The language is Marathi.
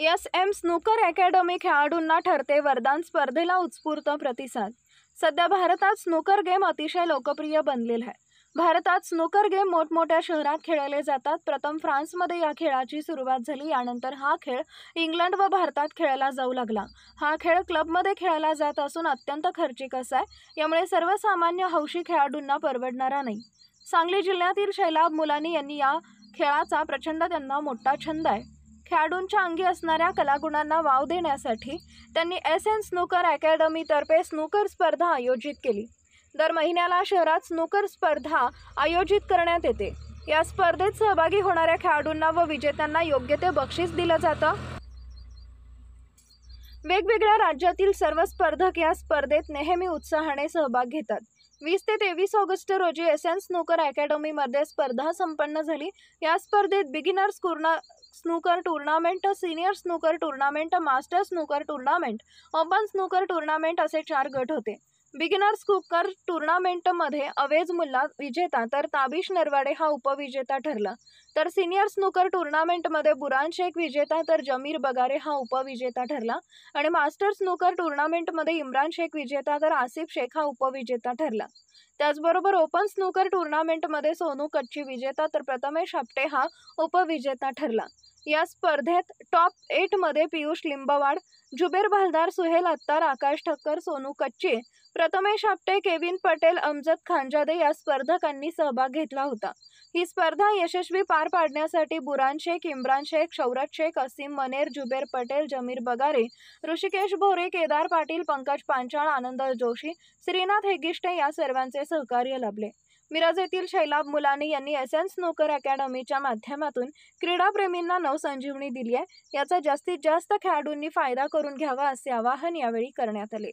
एस.एम. स्नूकर अकॅडमी खेळाडूंना ठरते वरदान, स्पर्धेला उत्स्फूर्त प्रतिसाद. सध्या भारतात स्नूकर गेम अतिशय लोकप्रिय बनलेला आहे. भारतात स्नूकर गेम मोठमोठ्या शहरात खेळले जातात. प्रथम फ्रान्समध्ये या खेळाची सुरुवात झाली. यानंतर हा खेळ इंग्लंड व भारतात खेळला जाऊ लागला. हा खेळ क्लबमध्ये खेळला जात असून अत्यंत खर्चिक असा आहे. यामुळे सर्वसामान्य हौशी खेळाडूंना परवडणारा नाही. सांगली जिल्ह्यातील शैलाब मुलानी यांनी या खेळाचा त्यांना मोठा छंद आहे. खेळाडूंच्या अंगी असणाऱ्या कलागुणांना वाव देण्यासाठी त्यांनी एस.एम. स्नूकर अकॅडमीतर्फे स्नूकर स्पर्धा आयोजित केली. दर महिन्याला शहरात स्नूकर स्पर्धा आयोजित करण्यात येते. या स्पर्धेत सहभागी होणाऱ्या खेळाडूंना व विजेत्यांना योग्य ते बक्षीस दिलं जातं. वेगवेगळ्या राज्यातील सर्व स्पर्धक या स्पर्धेत नेहमी उत्साहाने सहभाग घेतात. 20 ते 23 ऑगस्ट रोजी एस.एम. स्नूकर अकॅडमीमध्ये स्पर्धा संपन्न झाली. या स्पर्धेत beginners snooker tournament, senior snooker tournament, master snooker tournament, open snooker tournament असे 4 गट होते. बिगिनर स्नूकर टूर्नामेंटमध्ये अवेज मुल्ला विजेता तर ताबिश नरवाडे हा उपविजेता ठरला. तर सीनियर स्नूकर टूर्नामेंटमध्ये बुरान शेख विजेता तर जमीर बगारे हा उपविजेता ठरला. आणि मास्टर स्नूकर टूर्नामेंटमध्ये इम्रान शेख विजेता तर आसिफ शेख हा उपविजेता ठरला. त्याचबरोबर ओपन स्नूकर टूर्नामेंटमध्ये सोनू कच्ची विजेता तर प्रथमेश आपटे हा उपविजेता ठरला. या स्पर्धेत टॉप 8 मध्ये पियुष लिंबवाड, जुबेर भालदार, सुहेल अत्तार, आकाश ठक्कर, सोनू कच्ची, प्रथमेश आपटे, केविन पटेल, अमजद खानजादे या स्पर्धकांनी सहभाग घेतला होता. ही स्पर्धा यशस्वी पार पाडण्यासाठी बुरान शेख, इम्रान शेख, शौरत शेख, असीम मनेर, जुबेर पटेल, जमीर बगारे, ऋषिकेश भोरे, केदार पाटील, पंकज पांचाळ, आनंद जोशी, श्रीनाथ हेगिष्टे या सर्वांचे सहकार्य लाभले. मिरज येथील शैलाब मुलानी यांनी एस.एम. स्नूकर अकॅडमीच्या माध्यमातून क्रीडाप्रेमींना नवसंजीवनी दिली आहे. याचा जास्तीत जास्त खेळाडूंनी फायदा करून घ्यावा असे आवाहन यावेळी करण्यात आले.